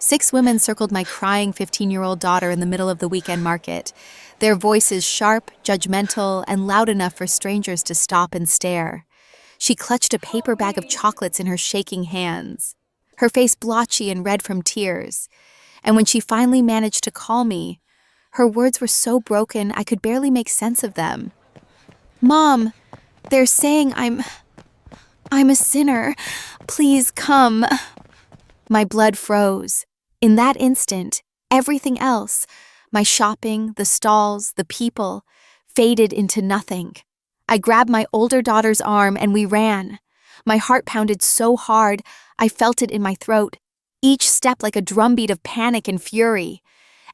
6 women circled my crying 15-year-old daughter in the middle of the weekend market, their voices sharp, judgmental, and loud enough for strangers to stop and stare. She clutched a paper bag of chocolates in her shaking hands, her face blotchy and red from tears. And when she finally managed to call me, her words were so broken I could barely make sense of them. "Mom, they're saying I'm a sinner. Please come." My blood froze. In that instant, everything else, my shopping, the stalls, the people, faded into nothing. I grabbed my older daughter's arm and we ran. My heart pounded so hard, I felt it in my throat, each step like a drumbeat of panic and fury.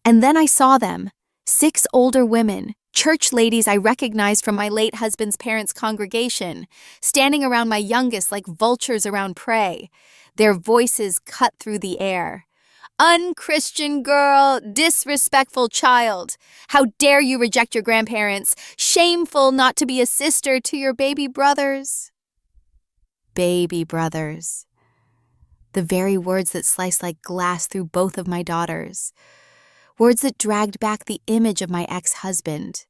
And then I saw them, 6 older women, church ladies I recognized from my late husband's parents' congregation, standing around my youngest like vultures around prey. Their voices cut through the air. "Unchristian girl, disrespectful child. How dare you reject your grandparents? Shameful not to be a sister to your baby brothers." Baby brothers. The very words that sliced like glass through both of my daughters. Words that dragged back the image of my ex-husband,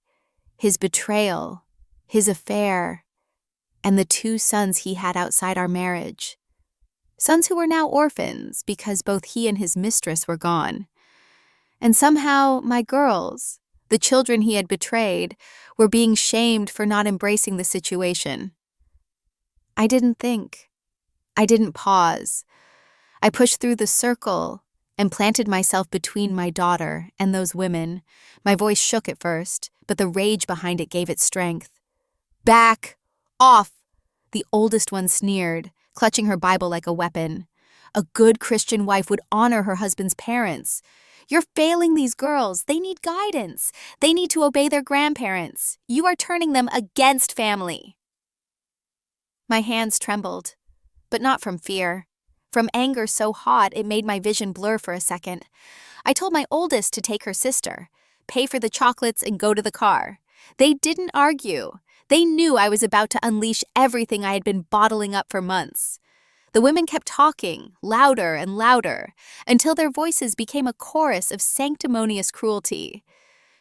his betrayal, his affair, and the 2 sons he had outside our marriage. Sons who were now orphans because both he and his mistress were gone. And somehow my girls, the children he had betrayed, were being shamed for not embracing the situation. I didn't think. I didn't pause. I pushed through the circle and planted myself between my daughter and those women. My voice shook at first, but the rage behind it gave it strength. "Back off," the oldest one sneered, clutching her Bible like a weapon. "A good Christian wife would honor her husband's parents. You're failing these girls. They need guidance. They need to obey their grandparents. You are turning them against family." My hands trembled, but not from fear. From anger so hot it made my vision blur for a second. I told my oldest to take her sister, pay for the chocolates, and go to the car. They didn't argue. They knew I was about to unleash everything I had been bottling up for months. The women kept talking, louder and louder, until their voices became a chorus of sanctimonious cruelty.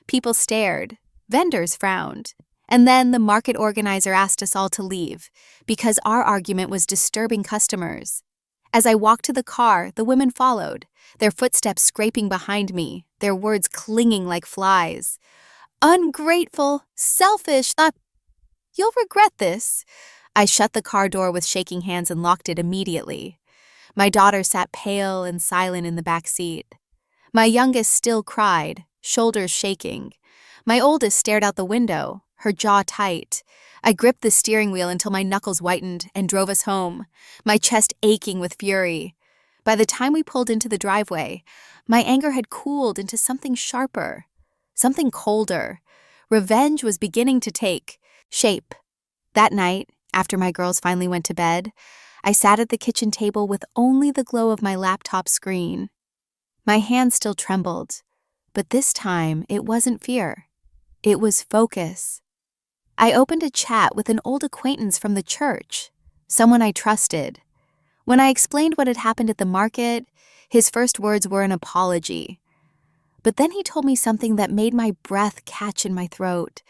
People stared, vendors frowned, and then the market organizer asked us all to leave, because our argument was disturbing customers. As I walked to the car, the women followed, their footsteps scraping behind me, their words clinging like flies. "Ungrateful, selfish, You'll regret this." I shut the car door with shaking hands and locked it immediately. My daughter sat pale and silent in the back seat. My youngest still cried, shoulders shaking. My oldest stared out the window, her jaw tight. I gripped the steering wheel until my knuckles whitened and drove us home, my chest aching with fury. By the time we pulled into the driveway, my anger had cooled into something sharper, something colder. Revenge was beginning to take shape. That night, after my girls finally went to bed, I sat at the kitchen table with only the glow of my laptop screen. My hands still trembled, but this time it wasn't fear. It was focus. I opened a chat with an old acquaintance from the church, someone I trusted. When I explained what had happened at the market, his first words were an apology. But then he told me something that made my breath catch in my throat.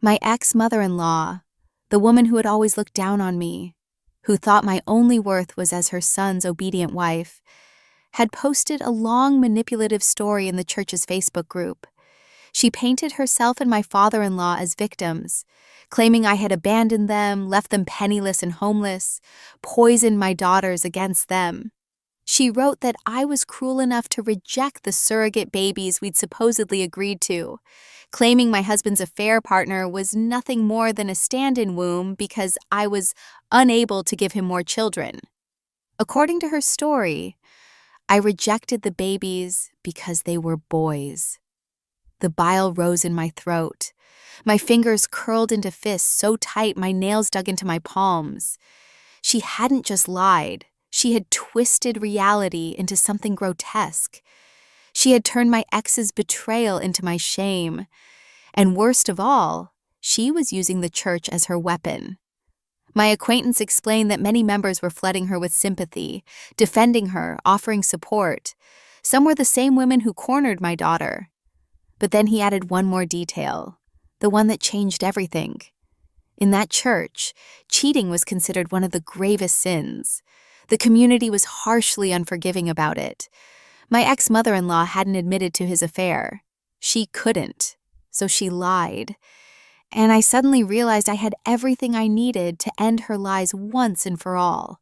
My ex-mother-in-law, the woman who had always looked down on me, who thought my only worth was as her son's obedient wife, had posted a long manipulative story in the church's Facebook group. She painted herself and my father-in-law as victims, claiming I had abandoned them, left them penniless and homeless, poisoned my daughters against them. She wrote that I was cruel enough to reject the surrogate babies we'd supposedly agreed to, claiming my husband's affair partner was nothing more than a stand-in womb because I was unable to give him more children. According to her story, I rejected the babies because they were boys. The bile rose in my throat. My fingers curled into fists so tight my nails dug into my palms. She hadn't just lied. She had twisted reality into something grotesque. She had turned my ex's betrayal into my shame. And worst of all, she was using the church as her weapon. My acquaintance explained that many members were flooding her with sympathy, defending her, offering support. Some were the same women who cornered my daughter. But then he added one more detail, the one that changed everything. In that church, cheating was considered one of the gravest sins. The community was harshly unforgiving about it. My ex-mother-in-law hadn't admitted to his affair. She couldn't, so she lied. And I suddenly realized I had everything I needed to end her lies once and for all.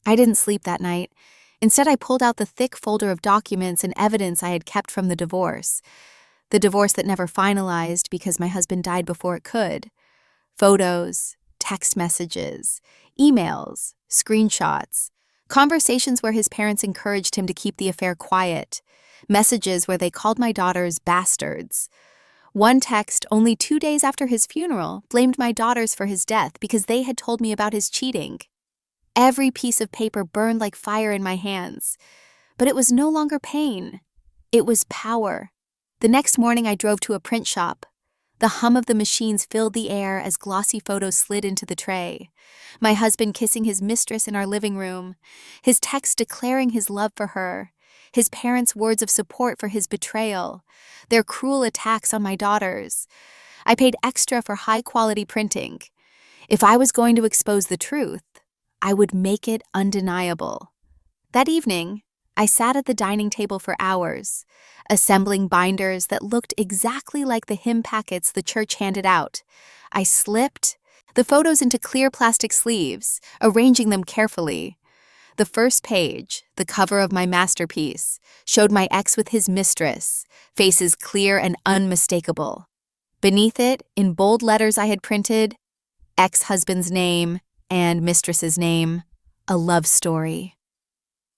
I didn't sleep that night. Instead, I pulled out the thick folder of documents and evidence I had kept from the divorce that never finalized because my husband died before it could. Photos, text messages, emails, screenshots, conversations where his parents encouraged him to keep the affair quiet, messages where they called my daughters bastards. One text, only 2 days after his funeral, blamed my daughters for his death because they had told me about his cheating. Every piece of paper burned like fire in my hands. But it was no longer pain. It was power. The next morning I drove to a print shop. The hum of the machines filled the air as glossy photos slid into the tray. My husband kissing his mistress in our living room, his text declaring his love for her, his parents' words of support for his betrayal, their cruel attacks on my daughters. I paid extra for high-quality printing. If I was going to expose the truth, I would make it undeniable. That evening, I sat at the dining table for hours, assembling binders that looked exactly like the hymn packets the church handed out. I slipped the photos into clear plastic sleeves, arranging them carefully. The first page, the cover of my masterpiece, showed my ex with his mistress, faces clear and unmistakable. Beneath it, in bold letters I had printed, ex-husband's name and mistress's name, a love story.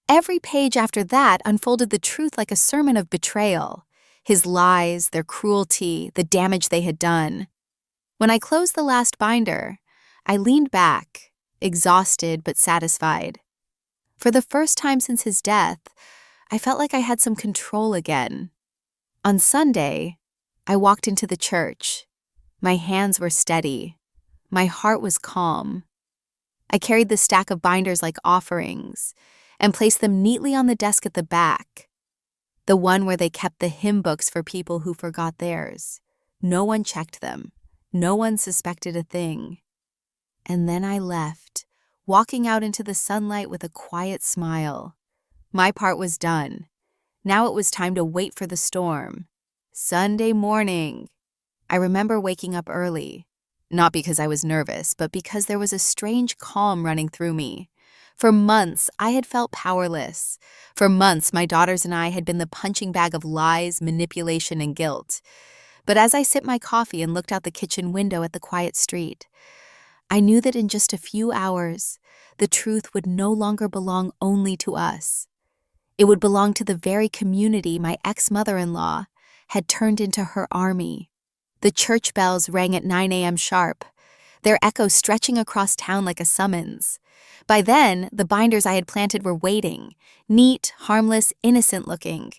Every page after that unfolded the truth like a sermon of betrayal, his lies, their cruelty, the damage they had done. When I closed the last binder, I leaned back, exhausted but satisfied. For the first time since his death, I felt like I had some control again. On Sunday, I walked into the church. My hands were steady. My heart was calm. I carried the stack of binders like offerings and placed them neatly on the desk at the back, the one where they kept the hymn books for people who forgot theirs. No one checked them. No one suspected a thing. And then I left, walking out into the sunlight with a quiet smile. My part was done. Now it was time to wait for the storm. Sunday morning. I remember waking up early, not because I was nervous, but because there was a strange calm running through me. For months, I had felt powerless. For months, my daughters and I had been the punching bag of lies, manipulation, and guilt. But as I sipped my coffee and looked out the kitchen window at the quiet street, I knew that in just a few hours, the truth would no longer belong only to us. It would belong to the very community my ex-mother-in-law had turned into her army. The church bells rang at 9 a.m. sharp, their echo stretching across town like a summons. By then, the binders I had planted were waiting, neat, harmless, innocent-looking.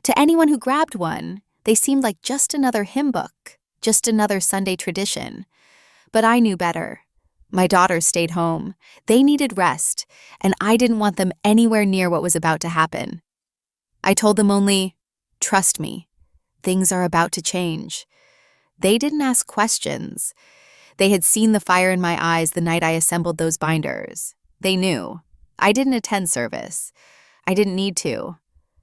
To anyone who grabbed one, they seemed like just another hymn book, just another Sunday tradition. But I knew better. My daughters stayed home. They needed rest, and I didn't want them anywhere near what was about to happen. I told them only, trust me, things are about to change. They didn't ask questions. They had seen the fire in my eyes the night I assembled those binders. They knew. I didn't attend service. I didn't need to.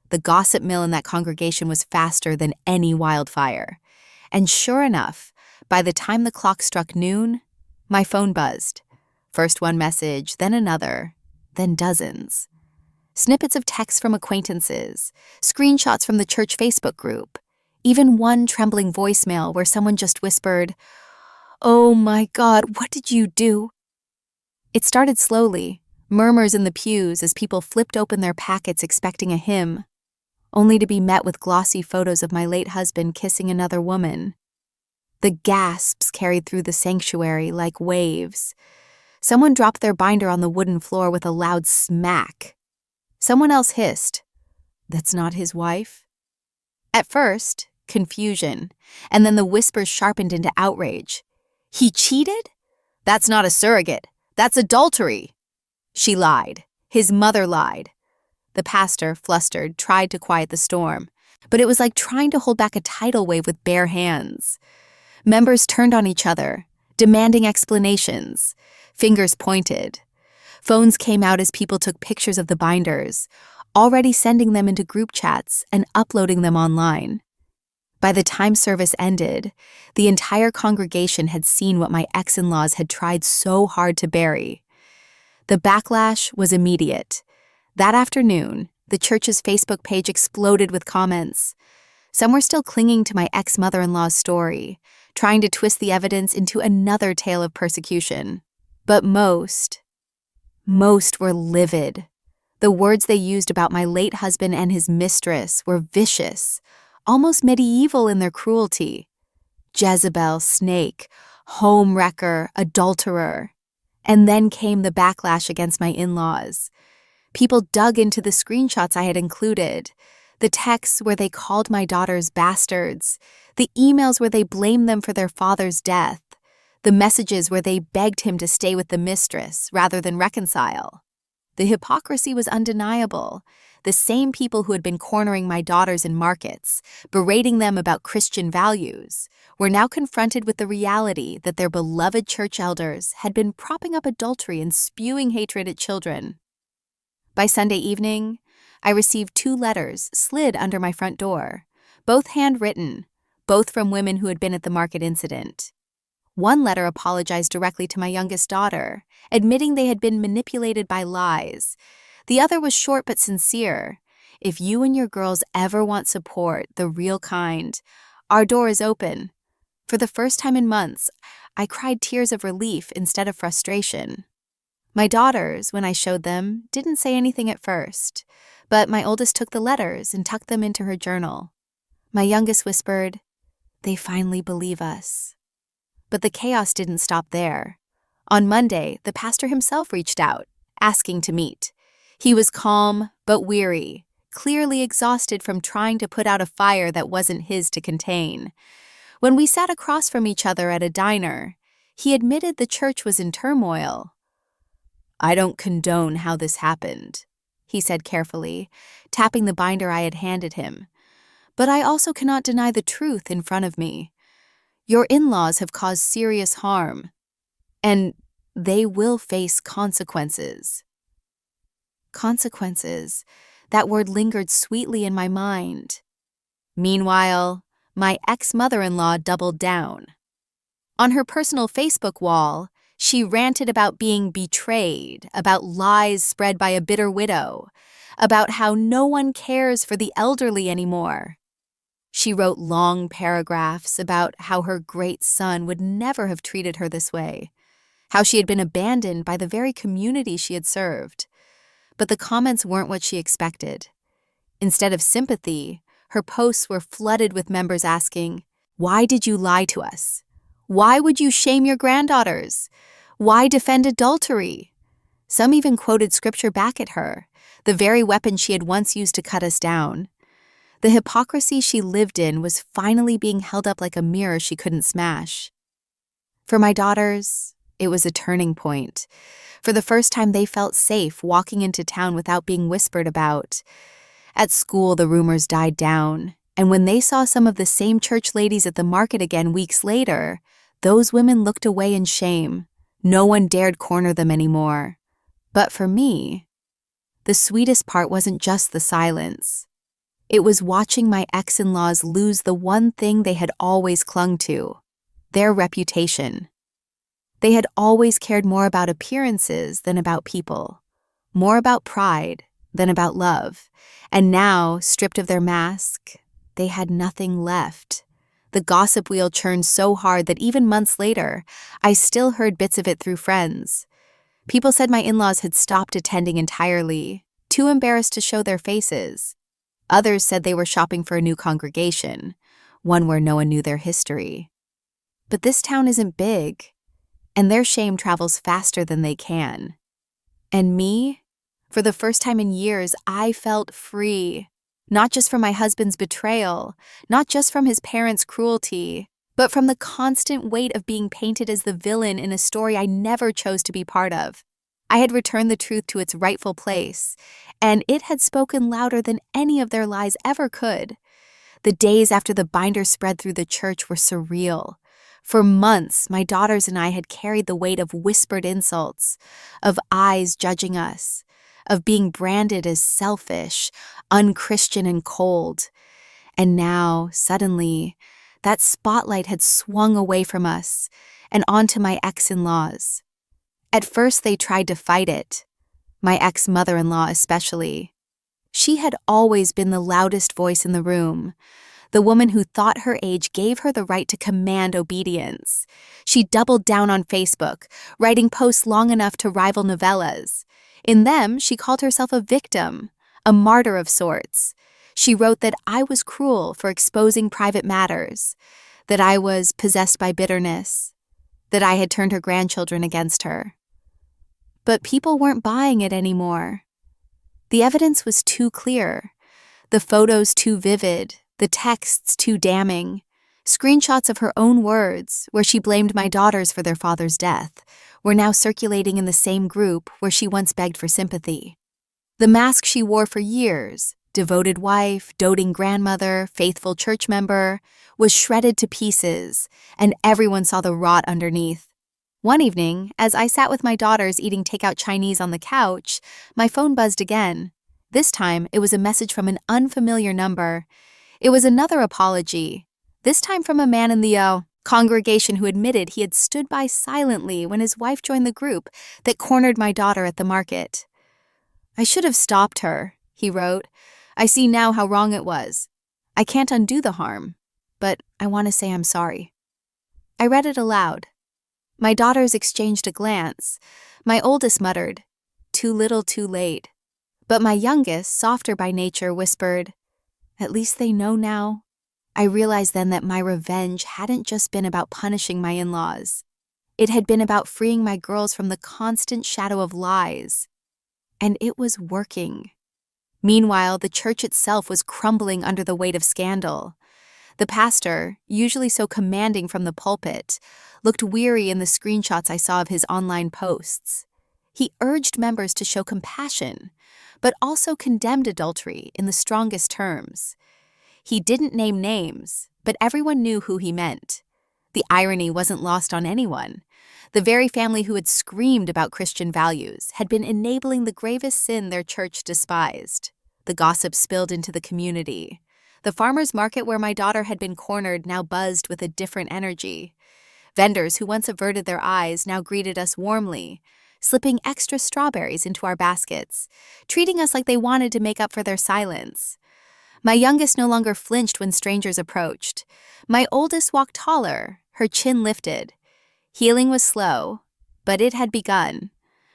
The gossip mill in that congregation was faster than any wildfire. And sure enough, by the time the clock struck noon, my phone buzzed. First one message, then another, then dozens. Snippets of text from acquaintances, screenshots from the church Facebook group, even one trembling voicemail where someone just whispered, "Oh my God, what did you do?" It started slowly, murmurs in the pews as people flipped open their packets expecting a hymn, only to be met with glossy photos of my late husband kissing another woman. The gasps carried through the sanctuary like waves. Someone dropped their binder on the wooden floor with a loud smack. Someone else hissed, "That's not his wife?" At first, confusion, and then the whispers sharpened into outrage. "He cheated? That's not a surrogate. That's adultery." She lied. His mother lied. The pastor, flustered, tried to quiet the storm, but it was like trying to hold back a tidal wave with bare hands. Members turned on each other, demanding explanations. Fingers pointed. Phones came out as people took pictures of the binders, already sending them into group chats and uploading them online. By the time service ended, the entire congregation had seen what my ex-in-laws had tried so hard to bury. The backlash was immediate. That afternoon, the church's Facebook page exploded with comments. Some were still clinging to my ex-mother-in-law's story, trying to twist the evidence into another tale of persecution. But most were livid. The words they used about my late husband and his mistress were vicious, almost medieval in their cruelty. Jezebel, snake, home wrecker, adulterer. And then came the backlash against my in-laws. People dug into the screenshots I had included, the texts where they called my daughters bastards, the emails where they blamed them for their father's death, the messages where they begged him to stay with the mistress rather than reconcile. The hypocrisy was undeniable. The same people who had been cornering my daughters in markets, berating them about Christian values, were now confronted with the reality that their beloved church elders had been propping up adultery and spewing hatred at children. By Sunday evening, I received 2 letters slid under my front door, both handwritten, both from women who had been at the market incident. One letter apologized directly to my youngest daughter, admitting they had been manipulated by lies. The other was short but sincere. If you and your girls ever want support, the real kind, our door is open. For the first time in months, I cried tears of relief instead of frustration. My daughters, when I showed them, didn't say anything at first, but my oldest took the letters and tucked them into her journal. My youngest whispered, "They finally believe us." But the chaos didn't stop there. On Monday, the pastor himself reached out, asking to meet. He was calm but weary, clearly exhausted from trying to put out a fire that wasn't his to contain. When we sat across from each other at a diner, he admitted the church was in turmoil. "I don't condone how this happened," he said carefully, tapping the binder I had handed him. "But I also cannot deny the truth in front of me. Your in-laws have caused serious harm, and they will face consequences." Consequences. That word lingered sweetly in my mind. Meanwhile, my ex-mother-in-law doubled down. On her personal Facebook wall, she ranted about being betrayed, about lies spread by a bitter widow, about how no one cares for the elderly anymore. She wrote long paragraphs about how her great son would never have treated her this way, how she had been abandoned by the very community she had served. But the comments weren't what she expected. Instead of sympathy, her posts were flooded with members asking, "Why did you lie to us? Why would you shame your granddaughters? Why defend adultery?" Some even quoted scripture back at her, the very weapon she had once used to cut us down. The hypocrisy she lived in was finally being held up like a mirror she couldn't smash. For my daughters, it was a turning point. For the first time, they felt safe walking into town without being whispered about. At school, the rumors died down, and when they saw some of the same church ladies at the market again weeks later, those women looked away in shame. No one dared corner them anymore. But for me, the sweetest part wasn't just the silence. It was watching my ex-in-laws lose the one thing they had always clung to, their reputation. They had always cared more about appearances than about people, more about pride than about love. And now, stripped of their mask, they had nothing left. The gossip wheel churned so hard that even months later, I still heard bits of it through friends. People said my in-laws had stopped attending entirely, too embarrassed to show their faces. Others said they were shopping for a new congregation, one where no one knew their history. But this town isn't big, and their shame travels faster than they can. And me, for the first time in years, I felt free. Not just from my husband's betrayal, not just from his parents' cruelty, but from the constant weight of being painted as the villain in a story I never chose to be part of. I had returned the truth to its rightful place, and it had spoken louder than any of their lies ever could. The days after the binder spread through the church were surreal. For months, my daughters and I had carried the weight of whispered insults, of eyes judging us, of being branded as selfish, unchristian, and cold. And now, suddenly, that spotlight had swung away from us and onto my ex-in-laws. At first, they tried to fight it, my ex-mother-in-law especially. She had always been the loudest voice in the room, the woman who thought her age gave her the right to command obedience. She doubled down on Facebook, writing posts long enough to rival novellas. In them, she called herself a victim, a martyr of sorts. She wrote that I was cruel for exposing private matters, that I was possessed by bitterness, that I had turned her grandchildren against her. But people weren't buying it anymore. The evidence was too clear, the photos too vivid, the texts too damning. Screenshots of her own words, where she blamed my daughters for their father's death, were now circulating in the same group where she once begged for sympathy. The mask she wore for years, devoted wife, doting grandmother, faithful church member, was shredded to pieces, and everyone saw the rot underneath. One evening, as I sat with my daughters eating takeout Chinese on the couch, my phone buzzed again. This time, it was a message from an unfamiliar number. It was another apology, this time from a man in the congregation who admitted he had stood by silently when his wife joined the group that cornered my daughter at the market. "I should have stopped her," he wrote. "I see now how wrong it was. I can't undo the harm, but I want to say I'm sorry." I read it aloud. My daughters exchanged a glance. My oldest muttered, "Too little, too late." But my youngest, softer by nature, whispered, "At least they know now." I realized then that my revenge hadn't just been about punishing my in-laws. It had been about freeing my girls from the constant shadow of lies. And it was working. Meanwhile, the church itself was crumbling under the weight of scandal. The pastor, usually so commanding from the pulpit, looked weary in the screenshots I saw of his online posts. He urged members to show compassion, but also condemned adultery in the strongest terms. He didn't name names, but everyone knew who he meant. The irony wasn't lost on anyone. The very family who had screamed about Christian values had been enabling the gravest sin their church despised. The gossip spilled into the community. The farmer's market where my daughter had been cornered now buzzed with a different energy. Vendors who once averted their eyes now greeted us warmly, slipping extra strawberries into our baskets, treating us like they wanted to make up for their silence. My youngest no longer flinched when strangers approached. My oldest walked taller, her chin lifted. Healing was slow, but it had begun.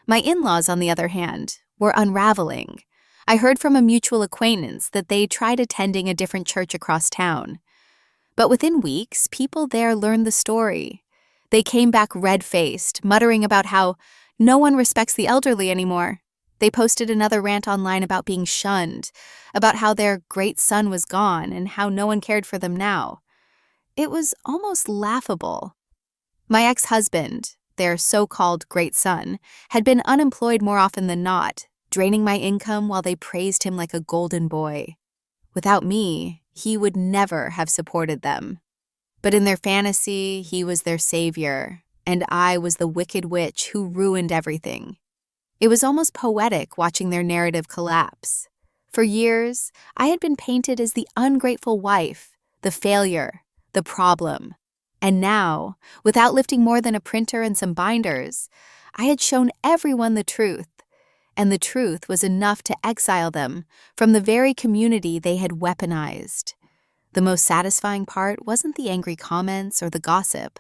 My in-laws, on the other hand, were unraveling. I heard from a mutual acquaintance that they tried attending a different church across town. But within weeks, people there learned the story. They came back red-faced, muttering about how no one respects the elderly anymore. They posted another rant online about being shunned, about how their great son was gone and how no one cared for them now. It was almost laughable. My ex-husband, their so-called great son, had been unemployed more often than not, draining my income while they praised him like a golden boy. Without me, he would never have supported them. But in their fantasy, he was their savior, and I was the wicked witch who ruined everything. It was almost poetic watching their narrative collapse. For years, I had been painted as the ungrateful wife, the failure, the problem. And now, without lifting more than a printer and some binders, I had shown everyone the truth. And the truth was enough to exile them from the very community they had weaponized. The most satisfying part wasn't the angry comments or the gossip.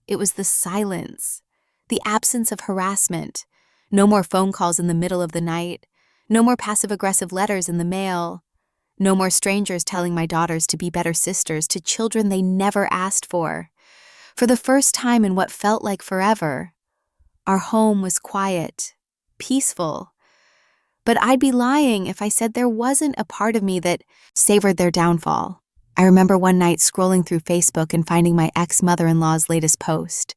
It was the silence, the absence of harassment. No more phone calls in the middle of the night. No more passive-aggressive letters in the mail. No more strangers telling my daughters to be better sisters to children they never asked for. For the first time in what felt like forever, our home was quiet, peaceful. But I'd be lying if I said there wasn't a part of me that savored their downfall. I remember one night scrolling through Facebook and finding my ex-mother-in-law's latest post.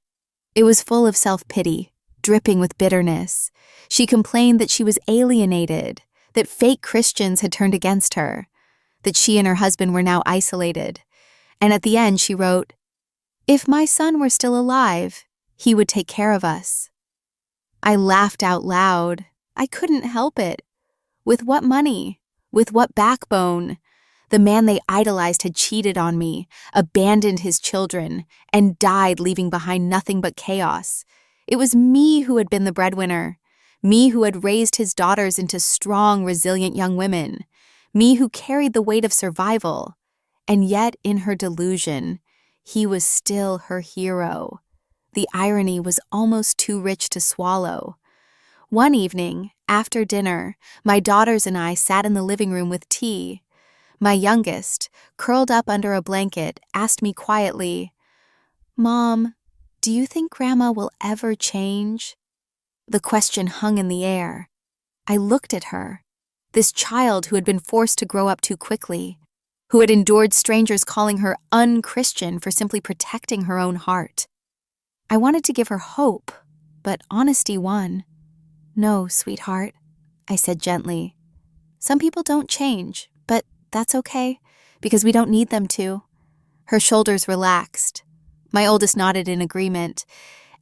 It was full of self-pity, dripping with bitterness. She complained that she was alienated, that fake Christians had turned against her, that she and her husband were now isolated. And at the end, she wrote, "If my son were still alive, he would take care of us." I laughed out loud. I couldn't help it. With what money? With what backbone? The man they idolized had cheated on me, abandoned his children, and died, leaving behind nothing but chaos. It was me who had been the breadwinner, me who had raised his daughters into strong, resilient young women, me who carried the weight of survival. And yet, in her delusion, he was still her hero. The irony was almost too rich to swallow. One evening, after dinner, my daughters and I sat in the living room with tea. My youngest, curled up under a blanket, asked me quietly, "Mom, do you think Grandma will ever change?" The question hung in the air. I looked at her, this child who had been forced to grow up too quickly, who had endured strangers calling her unchristian for simply protecting her own heart. I wanted to give her hope, but honesty won. "No, sweetheart," I said gently. "Some people don't change, but that's okay, because we don't need them to." Her shoulders relaxed. My oldest nodded in agreement,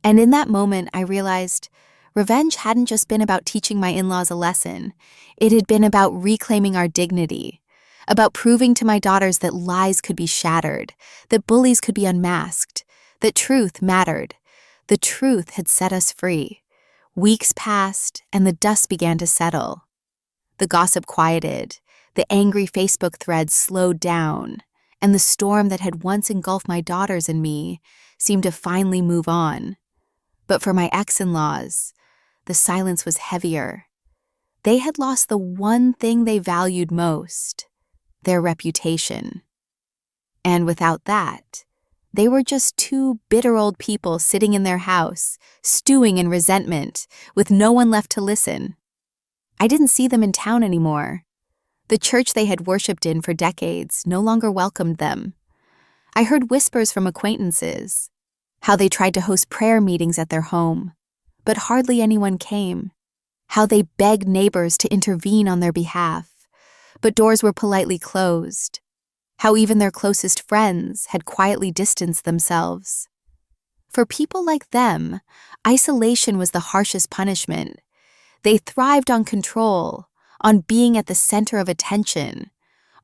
and in that moment I realized revenge hadn't just been about teaching my in-laws a lesson. It had been about reclaiming our dignity, about proving to my daughters that lies could be shattered, that bullies could be unmasked, that truth mattered. The truth had set us free. Weeks passed, and the dust began to settle. The gossip quieted, the angry Facebook threads slowed down, and the storm that had once engulfed my daughters and me seemed to finally move on. But for my ex-in-laws, the silence was heavier. They had lost the one thing they valued most, their reputation. And without that, they were just two bitter old people sitting in their house, stewing in resentment, with no one left to listen. I didn't see them in town anymore. The church they had worshipped in for decades no longer welcomed them. I heard whispers from acquaintances, how they tried to host prayer meetings at their home, but hardly anyone came, how they begged neighbors to intervene on their behalf, but doors were politely closed, how even their closest friends had quietly distanced themselves. For people like them, isolation was the harshest punishment. They thrived on control, on being at the center of attention,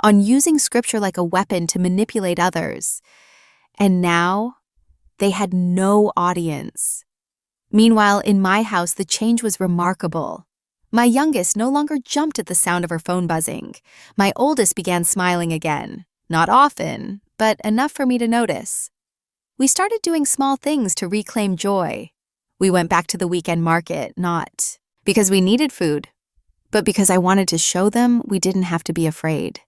on using scripture like a weapon to manipulate others. And now, they had no audience. Meanwhile, in my house, the change was remarkable. My youngest no longer jumped at the sound of her phone buzzing. My oldest began smiling again. Not often, but enough for me to notice. We started doing small things to reclaim joy. We went back to the weekend market, not because we needed food, but because I wanted to show them we didn't have to be afraid.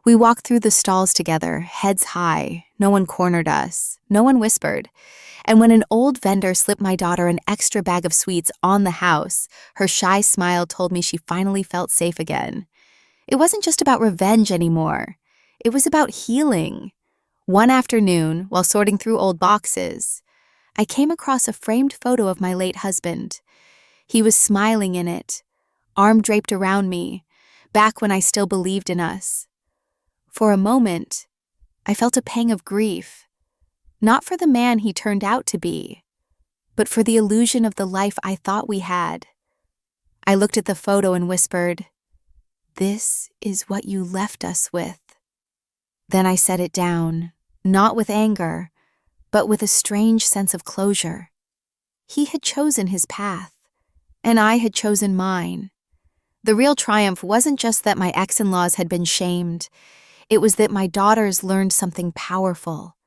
We walked through the stalls together, heads high. No one cornered us. No one whispered. And when an old vendor slipped my daughter an extra bag of sweets on the house, her shy smile told me she finally felt safe again. It wasn't just about revenge anymore. It was about healing. One afternoon, while sorting through old boxes, I came across a framed photo of my late husband. He was smiling in it, arm draped around me, back when I still believed in us. For a moment, I felt a pang of grief, not for the man he turned out to be, but for the illusion of the life I thought we had. I looked at the photo and whispered, "This is what you left us with." Then I set it down, not with anger, but with a strange sense of closure. He had chosen his path, and I had chosen mine. The real triumph wasn't just that my ex-in-laws had been shamed. It was that my daughters learned something powerful.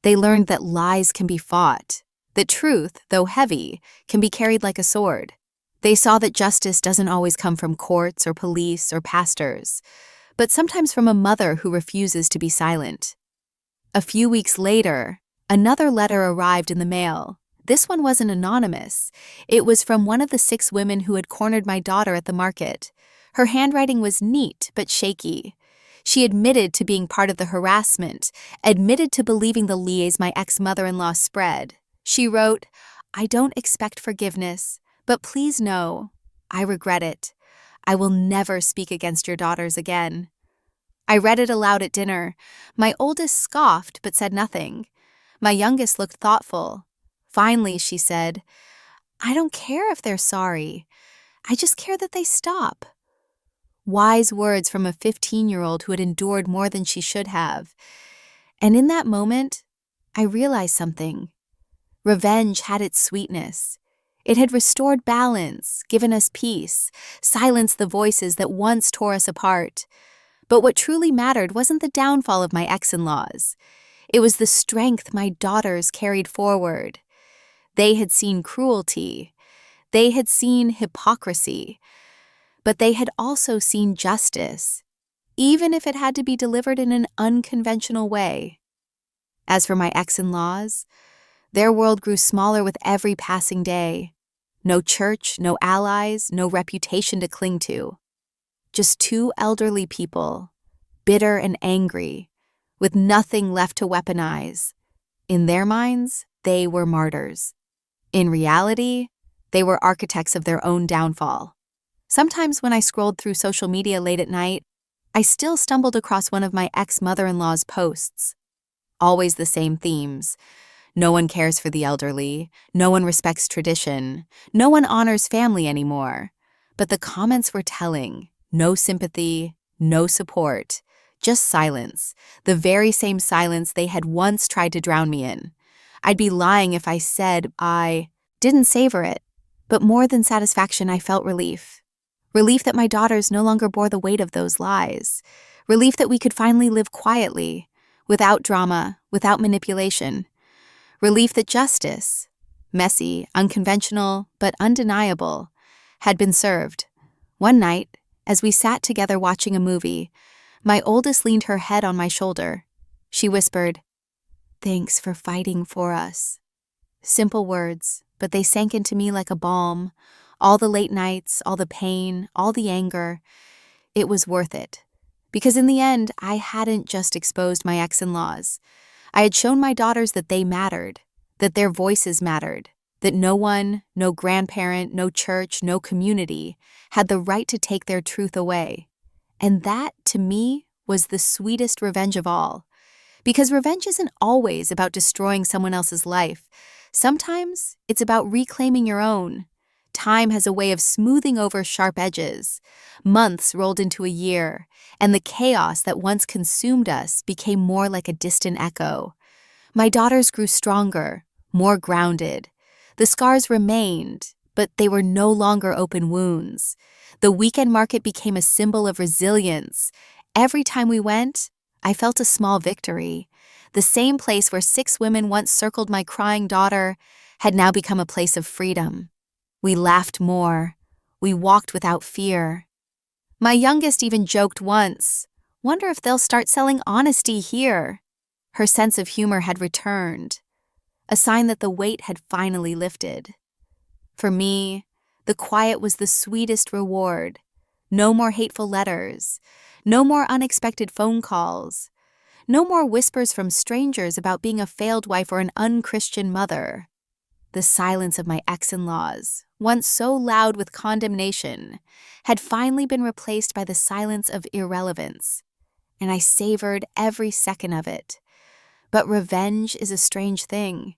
They learned that lies can be fought, that truth, though heavy, can be carried like a sword. They saw that justice doesn't always come from courts or police or pastors, but sometimes from a mother who refuses to be silent. A few weeks later, another letter arrived in the mail. This one wasn't anonymous. It was from one of the 6 women who had cornered my daughter at the market. Her handwriting was neat but shaky. She admitted to being part of the harassment, admitted to believing the lies my ex-mother-in-law spread. She wrote, I don't expect forgiveness, but please know, I regret it. I will never speak against your daughters again." I read it aloud at dinner. My oldest scoffed but said nothing. My youngest looked thoughtful. Finally, she said, "I don't care if they're sorry. I just care that they stop." Wise words from a 15-year-old who had endured more than she should have. And in that moment, I realized something. Revenge had its sweetness. It had restored balance, given us peace, silenced the voices that once tore us apart. But what truly mattered wasn't the downfall of my ex-in-laws. It was the strength my daughters carried forward. They had seen cruelty. They had seen hypocrisy. But they had also seen justice, even if it had to be delivered in an unconventional way. As for my ex-in-laws, their world grew smaller with every passing day. No church, no allies, no reputation to cling to. Just two elderly people, bitter and angry, with nothing left to weaponize. In their minds, they were martyrs. In reality, they were architects of their own downfall. Sometimes when I scrolled through social media late at night, I still stumbled across one of my ex-mother-in-law's posts. Always the same themes. No one cares for the elderly. No one respects tradition. No one honors family anymore. But the comments were telling. No sympathy, no support, just silence. The very same silence they had once tried to drown me in. I'd be lying if I said I didn't savor it. But more than satisfaction, I felt relief. Relief that my daughters no longer bore the weight of those lies. Relief that we could finally live quietly, without drama, without manipulation. Relief that justice, messy, unconventional, but undeniable, had been served. One night, as we sat together watching a movie, my oldest leaned her head on my shoulder. She whispered, "Thanks for fighting for us." Simple words, but they sank into me like a balm. All the late nights, all the pain, all the anger. It was worth it. Because in the end, I hadn't just exposed my ex-in-laws. I had shown my daughters that they mattered, that their voices mattered, that no one, no grandparent, no church, no community had the right to take their truth away. And that, to me, was the sweetest revenge of all. Because revenge isn't always about destroying someone else's life. Sometimes it's about reclaiming your own. Time has a way of smoothing over sharp edges. Months rolled into a year, and the chaos that once consumed us became more like a distant echo. My daughters grew stronger, more grounded. The scars remained, but they were no longer open wounds. The weekend market became a symbol of resilience. Every time we went, I felt a small victory. The same place where 6 women once circled my crying daughter had now become a place of freedom. We laughed more. We walked without fear. My youngest even joked once, "Wonder if they'll start selling honesty here." Her sense of humor had returned, a sign that the weight had finally lifted. For me, the quiet was the sweetest reward. No more hateful letters. No more unexpected phone calls. No more whispers from strangers about being a failed wife or an unchristian mother. The silence of my ex-in-laws, once so loud with condemnation, had finally been replaced by the silence of irrelevance, and I savored every second of it. But revenge is a strange thing.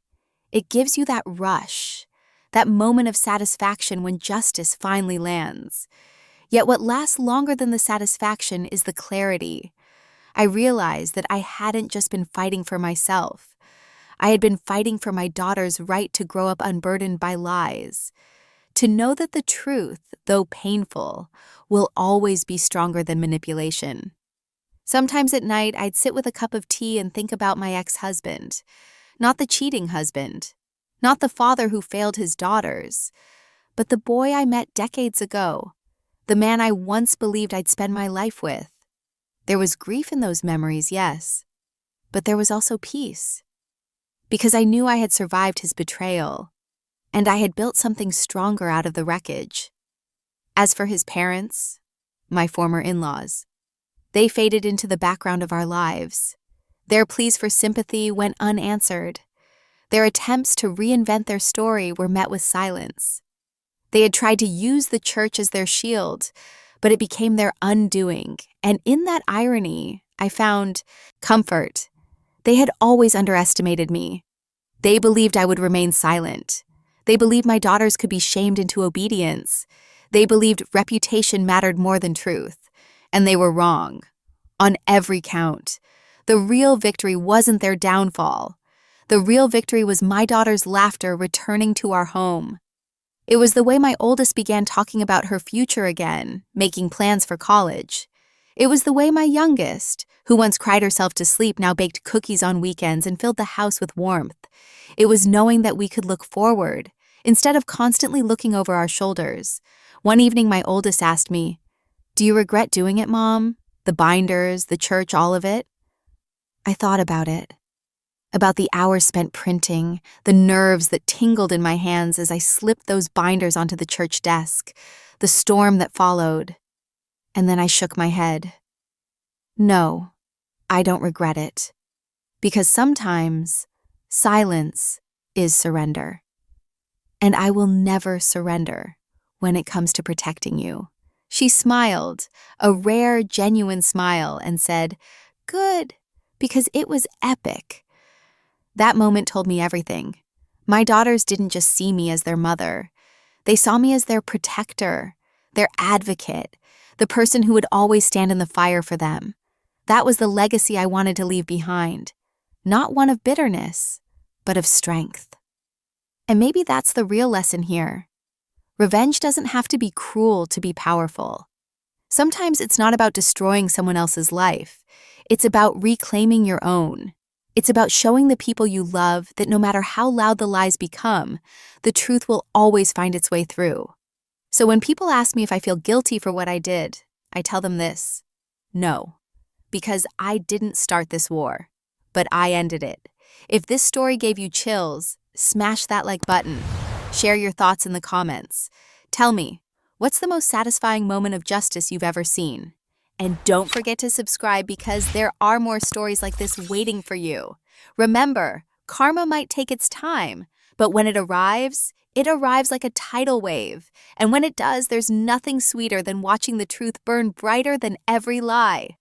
It gives you that rush, that moment of satisfaction when justice finally lands. Yet what lasts longer than the satisfaction is the clarity. I realized that I hadn't just been fighting for myself. I had been fighting for my daughter's right to grow up unburdened by lies, to know that the truth, though painful, will always be stronger than manipulation. Sometimes at night, I'd sit with a cup of tea and think about my ex-husband, not the cheating husband, not the father who failed his daughters, but the boy I met decades ago, the man I once believed I'd spend my life with. There was grief in those memories, yes, but there was also peace. Because I knew I had survived his betrayal, and I had built something stronger out of the wreckage. As for his parents, my former in-laws, they faded into the background of our lives. Their pleas for sympathy went unanswered. Their attempts to reinvent their story were met with silence. They had tried to use the church as their shield, but it became their undoing. And in that irony, I found comfort. They had always underestimated me. They believed I would remain silent. They believed my daughters could be shamed into obedience. They believed reputation mattered more than truth. And they were wrong. On every count. The real victory wasn't their downfall. The real victory was my daughter's laughter returning to our home. It was the way my oldest began talking about her future again, making plans for college. It was the way my youngest, who once cried herself to sleep, now baked cookies on weekends and filled the house with warmth. It was knowing that we could look forward, instead of constantly looking over our shoulders. One evening, my oldest asked me, "Do you regret doing it, Mom? The binders, the church, all of it?" I thought about it. About the hours spent printing, the nerves that tingled in my hands as I slipped those binders onto the church desk, the storm that followed. And then I shook my head. No, I don't regret it. Because sometimes silence is surrender. And I will never surrender when it comes to protecting you. She smiled, a rare, genuine smile, and said, "Good, because it was epic." That moment told me everything. My daughters didn't just see me as their mother. They saw me as their protector, their advocate, the person who would always stand in the fire for them. That was the legacy I wanted to leave behind. Not one of bitterness, but of strength. And maybe that's the real lesson here. Revenge doesn't have to be cruel to be powerful. Sometimes it's not about destroying someone else's life. It's about reclaiming your own. It's about showing the people you love that no matter how loud the lies become, the truth will always find its way through. So when people ask me if I feel guilty for what I did, I tell them this: no, because I didn't start this war, but I ended it. If this story gave you chills, smash that like button. Share your thoughts in the comments. Tell me, what's the most satisfying moment of justice you've ever seen? And don't forget to subscribe because there are more stories like this waiting for you. Remember, karma might take its time, but when it arrives like a tidal wave. And when it does, there's nothing sweeter than watching the truth burn brighter than every lie.